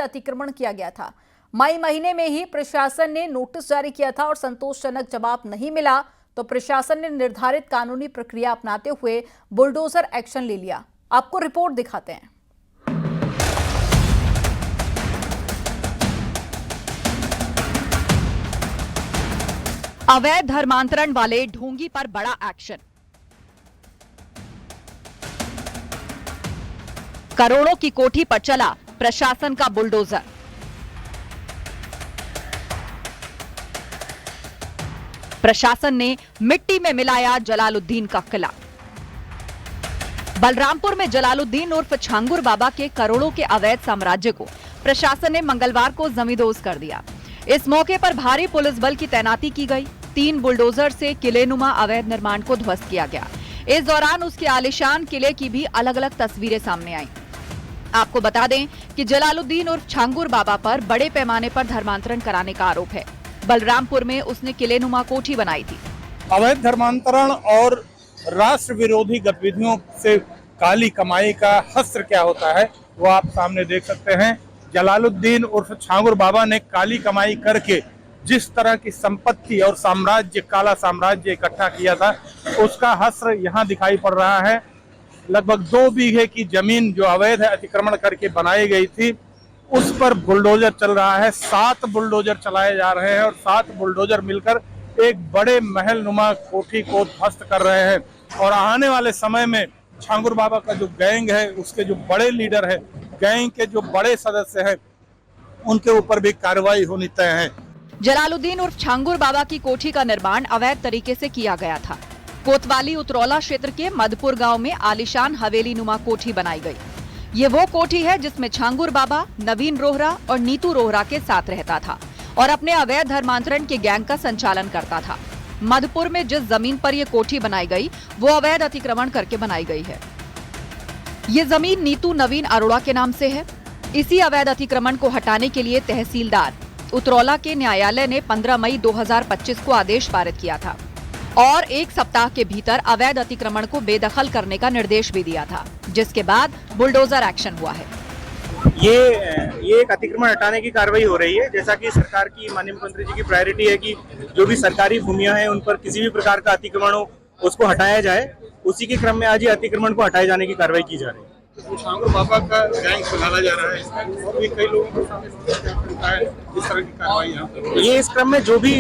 अतिक्रमण किया गया था। मई महीने में ही प्रशासन ने नोटिस जारी किया था और संतोषजनक जवाब नहीं मिला तो प्रशासन ने निर्धारित कानूनी प्रक्रिया अपनाते हुए बुलडोजर एक्शन ले लिया। आपको रिपोर्ट दिखाते हैं। अवैध धर्मांतरण वाले ढोंगी पर बड़ा एक्शन। करोड़ों की कोठी पर चला प्रशासन का बुलडोजर। प्रशासन ने मिट्टी में मिलाया जलालुद्दीन का किला। बलरामपुर में जलालुद्दीन उर्फ छांगुर बाबा के करोड़ों के अवैध साम्राज्य को प्रशासन ने मंगलवार को जमींदोज कर दिया। इस मौके पर भारी पुलिस बल की तैनाती की गई। 3 बुलडोजर से किलेनुमा अवैध निर्माण को ध्वस्त किया गया। इस दौरान उसके आलीशान किले की भी अलग अलग तस्वीरें सामने आईं। आपको बता दें कि जलालुद्दीन उर्फ छांगुर बाबा पर बड़े पैमाने पर धर्मांतरण कराने का आरोप है। बलरामपुर में उसने किलेनुमा कोठी बनाई थी। अवैध धर्मांतरण और राष्ट्र विरोधी गतिविधियों से काली कमाई का हस्त्र क्या होता है वो आप सामने देख सकते हैं। जलालुद्दीन उर्फ छांगुर बाबा ने काली कमाई करके जिस तरह की संपत्ति और साम्राज्य, काला साम्राज्य इकट्ठा किया था, उसका हस्त्र यहाँ दिखाई पड़ रहा है। लगभग 2 बीघे की जमीन जो अवैध अतिक्रमण करके बनाई गई थी, उस पर बुलडोजर चल रहा है। 7 बुलडोजर चलाए जा रहे हैं और 7 बुलडोजर मिलकर एक बड़े महल नुमा कोठी को ध्वस्त कर रहे हैं। और आने वाले समय में छांगुर बाबा का जो गैंग है, उसके जो बड़े लीडर है, गैंग के जो बड़े सदस्य हैं, उनके ऊपर भी कार्रवाई होनी तय है। जलालुद्दीन उर्फ छांगुर बाबा की कोठी का निर्माण अवैध तरीके से किया गया था। कोतवाली उतरौला क्षेत्र के मधुपुर गांव में आलीशान हवेली नुमा कोठी बनाई गई। ये वो कोठी है जिसमें छांगुर बाबा, नवीन रोहरा और नीतू रोहरा के साथ रहता था और अपने अवैध धर्मांतरण के गैंग का संचालन करता था। मधुपुर में जिस जमीन पर यह कोठी बनाई गई वो अवैध अतिक्रमण करके बनाई गई है। ये जमीन नीतू नवीन अरोड़ा के नाम से है। इसी अवैध अतिक्रमण को हटाने के लिए तहसीलदार उतरौला के न्यायालय ने 15 मई 2025 को आदेश पारित किया था और 1 सप्ताह के भीतर अवैध अतिक्रमण को बेदखल करने का निर्देश भी दिया था, जिसके बाद बुलडोजर एक्शन हुआ है। ये एक अतिक्रमण हटाने की कार्रवाई हो रही है। जैसा कि सरकार की, माननीय मुख्यमंत्री जी की प्रायोरिटी है कि जो भी सरकारी भूमियां हैं उन पर किसी भी प्रकार का अतिक्रमण हो उसको हटाया जाए। उसी के क्रम में आज ये अतिक्रमण को हटाए जाने की कार्रवाई की जा रही है। छांगुर बाबा का गैंग बनाया जा रहा है, इसमें और भी कई लोगों को शामिल इस तरह की कार्रवाई यहाँ पर। ये इस क्रम में जो भी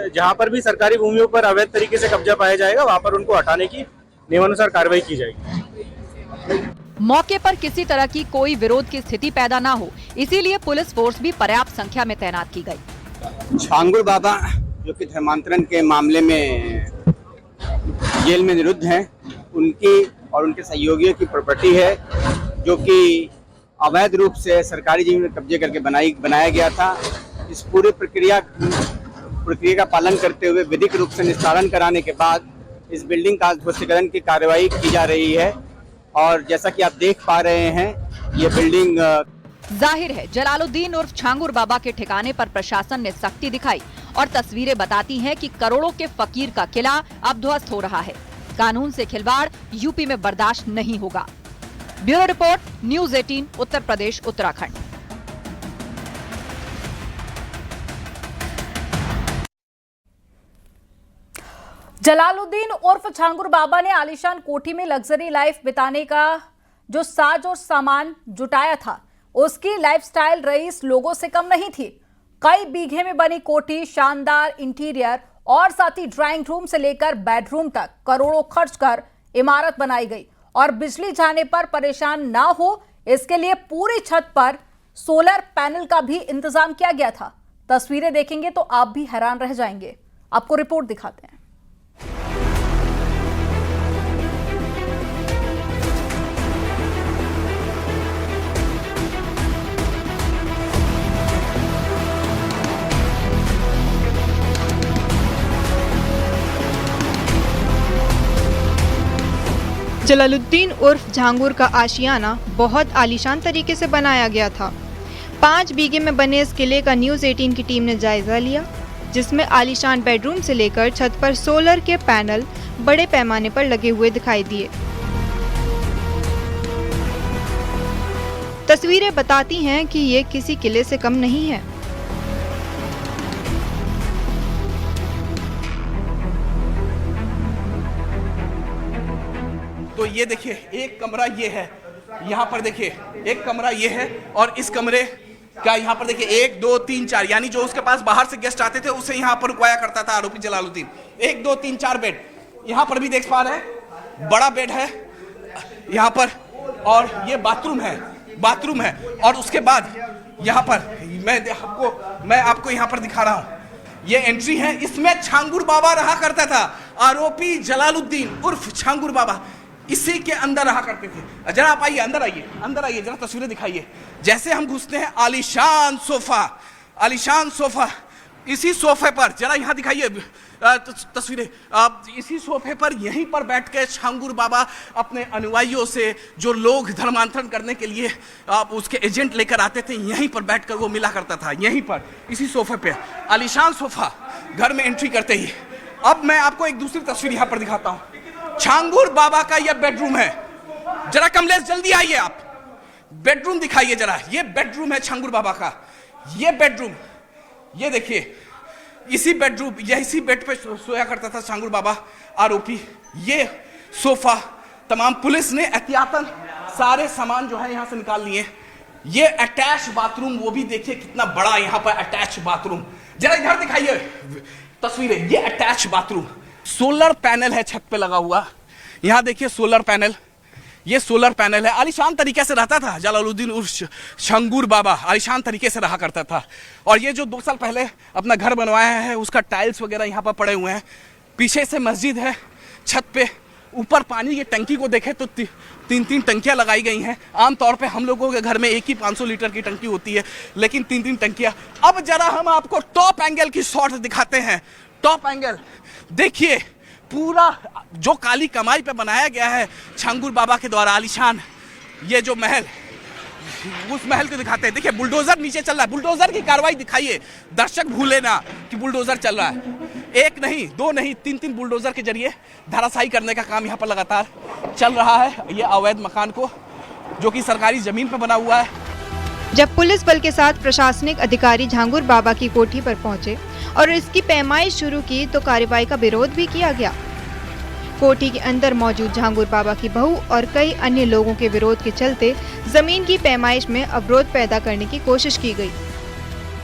जहाँ पर भी सरकारी भूमियों पर अवैध तरीके से कब्जा पाया जाएगा, वहाँ पर उनको हटाने की नियमानुसार कार्रवाई की जाएगी। मौके पर किसी तरह की कोई विरोध की स्थिति पैदा ना हो, इसीलिए पुलिस फोर्स भी पर्याप्त संख्या में तैनात की गई। छांगुर बाबा जो कि धर्मांतरण के मामले में जेल में निरुद्ध हैं, उनकी और उनके सहयोगियों की प्रॉपर्टी है जो कि अवैध रूप से सरकारी जमीन में कब्जे करके बनाया गया था। इस पूरी प्रक्रिया का पालन करते हुए विधिक रूप से निस्तारण कराने के बाद इस बिल्डिंग का ध्वस्तीकरण की कार्रवाई की जा रही है। और जैसा कि आप देख पा रहे हैं, ये बिल्डिंग जाहिर है जलालुद्दीन उर्फ छांगुर बाबा के ठिकाने पर प्रशासन ने सख्ती दिखाई और तस्वीरें बताती हैं कि करोड़ों के फकीर का किला अब ध्वस्त हो रहा है। कानून से खिलवाड़ यूपी में बर्दाश्त नहीं होगा। Bureau report, news 18, Uttar Pradesh, Uttarakhand. Jalaluddin उर्फ छांगुर बाबा ने आलीशान कोठी में लग्जरी लाइफ बिताने का जो साज और सामान जुटाया था, उसकी लाइफस्टाइल रईस लोगों से कम नहीं थी। कई बीघे में बनी कोठी, शानदार इंटीरियर और साथ ही ड्राइंग रूम से लेकर बेडरूम तक करोड़ों खर्च कर इमारत बनाई गई और बिजली जाने पर परेशान ना हो इसके लिए पूरी छत पर सोलर पैनल का भी इंतजाम किया गया था। तस्वीरें देखेंगे तो आप भी हैरान रह जाएंगे। आपको रिपोर्ट दिखाते हैं। जलालुद्दीन उर्फ झांगुर का आशियाना बहुत आलीशान तरीके से बनाया गया था। 5 बीघे में बने इस किले का न्यूज़ 18 की टीम ने जायजा लिया, जिसमें आलीशान बेडरूम से लेकर छत पर सोलर के पैनल बड़े पैमाने पर लगे हुए दिखाई दिए। तस्वीरें बताती हैं कि ये किसी किले से कम नहीं है। तो ये देखिए एक कमरा ये है, यहाँ पर देखिए एक कमरा ये है और इस कमरे का यहाँ पर देखिए 1 2 3 4 यानी जो उसके पास बाहर से गेस्ट आते थे उसे यहाँ पर रुकवाया करता था आरोपी जलालुद्दीन। 1 2 3 4 बेड यहाँ पर भी देख पा रहे हैं, बड़ा बेड है यहाँ पर और ये बाथरूम है और उसके बाद यहाँ पर मैं आपको यहाँ पर दिखा रहा हूँ, ये एंट्री है, इसमें छांगुर बाबा रहा करता था। आरोपी जलालुद्दीन उर्फ छांगुर बाबा इसी के अंदर रहा करते थे। जरा आप आइए, अंदर आइए, जरा तस्वीरें दिखाइए। जैसे हम घुसते हैं, आलीशान सोफा, इसी सोफे पर जरा यहाँ दिखाइए तस्वीरें। इसी सोफे पर यहीं पर बैठ के छांगुर बाबा अपने अनुयायियों से, जो लोग धर्मांतरण करने के लिए उसके एजेंट लेकर आते थे, यहीं पर बैठकर वो मिला करता था, यहीं पर इसी सोफे पे, आलीशान सोफा। घर में एंट्री करते ही अब मैं आपको एक दूसरी तस्वीर यहाँ पर दिखाता हूँ। छांगुर बाबा का यह बेडरूम है, जरा कमलेश जल्दी आइए, आप बेडरूम दिखाइए जरा। ये बेडरूम है छांगुर बाबा का, ये बेडरूम, ये देखिए इसी बेड पे सोया करता था छांगुर बाबा आरोपी। ये सोफा तमाम पुलिस ने एहतियातन सारे सामान जो है यहाँ से निकाल लिए। ये अटैच बाथरूम, वो भी देखिए कितना बड़ा यहाँ पर अटैच बाथरूम। जरा इधर दिखाइए तस्वीरें, ये अटैच बाथरूम। सोलर पैनल है छत पे लगा हुआ, यहाँ देखिए सोलर पैनल, ये सोलर पैनल है। आलीशान तरीके से रहता था जलालुद्दीन उर्फ छांगुर बाबा, आलीशान तरीके से रहा करता था। और ये जो 2 साल पहले अपना घर बनवाया है, उसका टाइल्स वगैरह यहाँ पर पड़े हुए हैं। पीछे से मस्जिद है, छत पे ऊपर पानी की टंकी को देखें तो 3 टंकियाँ लगाई गई हैं। आमतौर पे हम लोगों के घर में एक ही 500 लीटर की टंकी होती है, लेकिन 3 टंकियाँ। अब जरा हम आपको टॉप एंगल की शॉट दिखाते हैं। टॉप एंगल देखिए, पूरा जो काली कमाई पे बनाया गया है छांगुर बाबा के द्वारा आलीशान, ये जो महल, उस महल को दिखाते हैं। देखिए बुलडोजर नीचे चल रहा है, बुलडोजर की कार्रवाई दिखाइए, दर्शक भूले ना कि बुलडोजर चल रहा है। 1 नहीं 2 नहीं 3 बुलडोजर के जरिए धराशायी करने का काम यहाँ पर लगातार चल रहा है। ये अवैध मकान को, जो कि सरकारी जमीन पर बना हुआ है। जब पुलिस बल के साथ प्रशासनिक अधिकारी झांगुर बाबा की कोठी पर पहुंचे और इसकी पैमाइश शुरू की तो कार्रवाई का विरोध भी किया गया। कोठी के अंदर मौजूद झांगुर बाबा की बहू और कई अन्य लोगों के विरोध के चलते जमीन की पैमाइश में अवरोध पैदा करने की कोशिश की गई।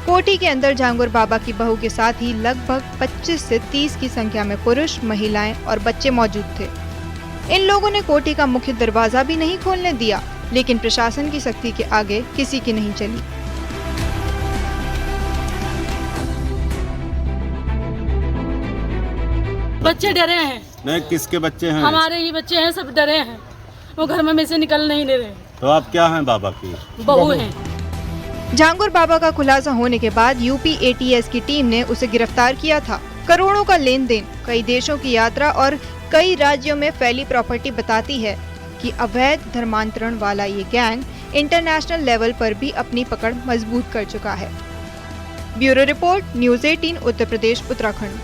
कोठी के अंदर झांगुर बाबा की बहू के साथ ही लगभग 25 से 30 की संख्या में पुरुष, महिलाएं और बच्चे मौजूद थे। इन लोगों ने कोठी का मुख्य दरवाजा भी नहीं खोलने दिया, लेकिन प्रशासन की सख्ती के आगे किसी की नहीं चली। बच्चे डरे हैं। नहीं, किसके बच्चे हैं? हमारे ही बच्चे हैं, सब डरे हैं, वो घर में से निकल नहीं दे रहे। तो आप क्या हैं बाबा की? बहू हैं। झांगुर बाबा का खुलासा होने के बाद यूपी एटीएस की टीम ने उसे गिरफ्तार किया था। करोड़ों का लेन देन, कई देशों की यात्रा और कई राज्यों में फैली प्रॉपर्टी बताती है कि अवैध धर्मांतरण वाला ये गैंग इंटरनेशनल लेवल पर भी अपनी पकड़ मजबूत कर चुका है। Bureau report, news 18, Uttar Pradesh, Uttarakhand.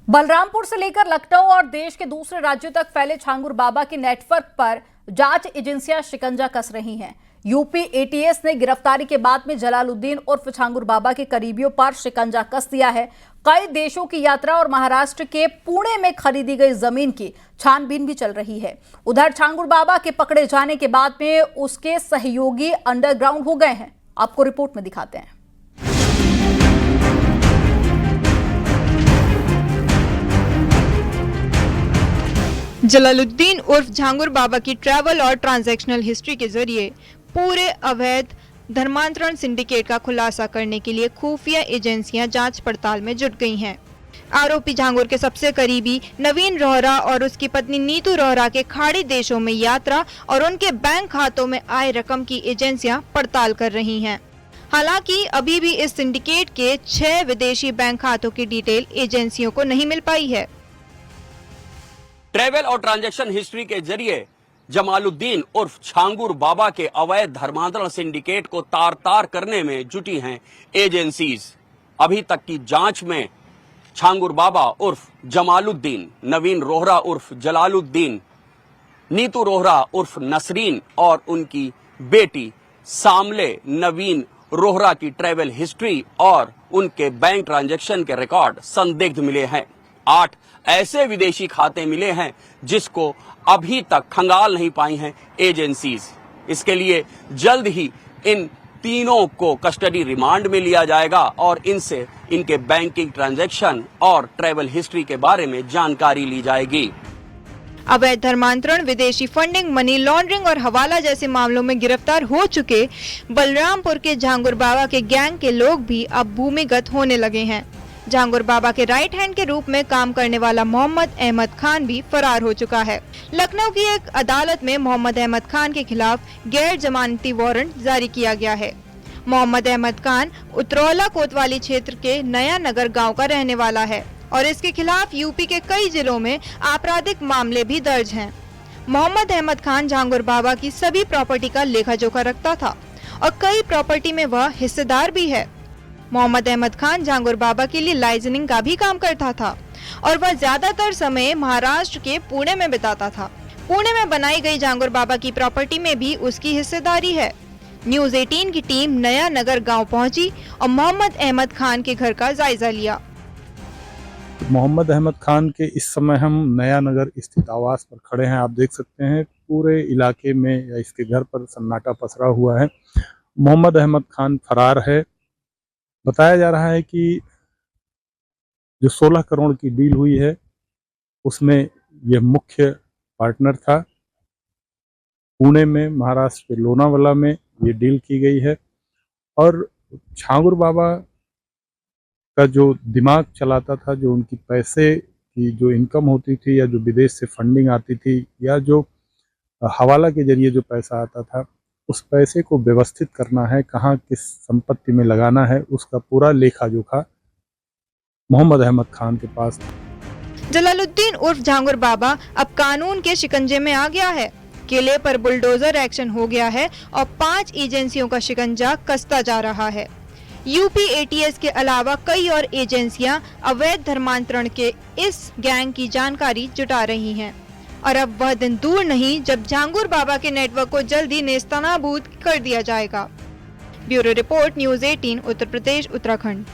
Balrampur से लेकर लखनऊ और देश के दूसरे राज्यों तक फैले छांगुर बाबा के नेटवर्क पर जांच एजेंसियां शिकंजा कस रही हैं। यूपी एटीएस ने गिरफ्तारी के बाद में जलालुद्दीन उर्फ छांगुर बाबा के करीबियों पर शिकंजा कस दिया है। कई देशों की यात्रा और महाराष्ट्र के पुणे में खरीदी गई जमीन की छानबीन भी चल रही है। उधर छांगुर बाबा के पकड़े जाने के बाद में उसके सहयोगी अंडरग्राउंड हो गए हैं। आपको रिपोर्ट में दिखाते हैं। जलालुद्दीन उर्फ झांगुर बाबा की ट्रैवल और ट्रांजैक्शनल हिस्ट्री के जरिए पूरे अवैध धर्मांतरण सिंडिकेट का खुलासा करने के लिए खुफिया एजेंसियां जांच पड़ताल में जुट गई हैं। आरोपी झांगुर के सबसे करीबी नवीन रोहरा और उसकी पत्नी नीतू रोहरा के खाड़ी देशों में यात्रा और उनके बैंक खातों में आय रकम की एजेंसियां पड़ताल कर रही हैं। हालांकि अभी भी इस सिंडिकेट के 6 विदेशी बैंक खातों की डिटेल एजेंसियों को नहीं मिल पाई है। ट्रैवल और ट्रांजैक्शन हिस्ट्री के जरिए जमालुद्दीन उर्फ छांगुर बाबा के अवैध धर्मांतरण सिंडिकेट को तार तार करने में जुटी हैं एजेंसीज। अभी तक की जांच में छांगुर बाबा उर्फ जमालुद्दीन, नवीन रोहरा उर्फ जलालुद्दीन, नीतू रोहरा उर्फ नसरीन और उनकी बेटी सामले नवीन रोहरा की ट्रैवल हिस्ट्री और उनके बैंक ट्रांजैक्शन के रिकॉर्ड संदिग्ध मिले हैं। 8 ऐसे विदेशी खाते मिले हैं जिसको अभी तक खंगाल नहीं पाई हैं एजेंसीज। इसके लिए जल्द ही इन तीनों को कस्टडी रिमांड में लिया जाएगा और इनसे इनके बैंकिंग ट्रांजैक्शन और ट्रैवल हिस्ट्री के बारे में जानकारी ली जाएगी। अवैध धर्मांतरण, विदेशी फंडिंग, मनी लॉन्ड्रिंग और हवाला जैसे मामलों में गिरफ्तार हो चुके बलरामपुर के झांगुर बाबा के गैंग के लोग भी अब भूमिगत होने लगे हैं। झांगुर बाबा के राइट हैंड के रूप में काम करने वाला मोहम्मद अहमद खान भी फरार हो चुका है। लखनऊ की एक अदालत में मोहम्मद अहमद खान के खिलाफ गैर जमानती वारंट जारी किया गया है। मोहम्मद अहमद खान उतरौला कोतवाली क्षेत्र के नया नगर गाँव का रहने वाला है और इसके खिलाफ यूपी के कई जिलों में आपराधिक मामले भी दर्ज हैं। मोहम्मद अहमद खान झांगुर बाबा की सभी प्रॉपर्टी का लेखा जोखा रखता था और कई प्रॉपर्टी में वह हिस्सेदार भी है। मोहम्मद अहमद खान झांगुर बाबा के लिए लाइसेंसिंग का भी काम करता था और वह ज्यादातर समय महाराष्ट्र के पुणे में बिताता था। पुणे में बनाई गई झांगुर बाबा की प्रॉपर्टी में भी उसकी हिस्सेदारी है। न्यूज 18 की टीम नया नगर गाँव पहुंची और मोहम्मद अहमद खान के घर का जायजा लिया। मोहम्मद अहमद खान के इस समय हम नया नगर स्थित आवास पर खड़े हैं। आप देख सकते हैं पूरे इलाके में या इसके घर पर सन्नाटा पसरा हुआ है। मोहम्मद अहमद खान फरार है। बताया जा रहा है कि जो 16 करोड़ की डील हुई है उसमें यह मुख्य पार्टनर था। पुणे में, महाराष्ट्र के लोनावाला में ये डील की गई है और छांगुर बाबा का जो दिमाग चलाता था, जो उनकी पैसे की जो इनकम होती थी या जो विदेश से फंडिंग आती थी या जो हवाला के जरिए जो पैसा आता था, उस पैसे को व्यवस्थित करना है, कहाँ किस संपत्ति में लगाना है, उसका पूरा लेखा जोखा मोहम्मद अहमद खान के पास था। जलालुद्दीन उर्फ झांगुर बाबा अब कानून के शिकंजे में आ गया है। किले पर बुलडोजर एक्शन हो गया है और 5 एजेंसियों का शिकंजा कसता जा रहा है। यूपी एटीएस के अलावा कई और एजेंसियां अवैध धर्मांतरण के इस गैंग की जानकारी जुटा रही हैं और अब वह दिन दूर नहीं जब झांगुर बाबा के नेटवर्क को जल्दी नेस्तनाबूद कर दिया जाएगा। Bureau report, news 18, Uttar Pradesh, Uttarakhand.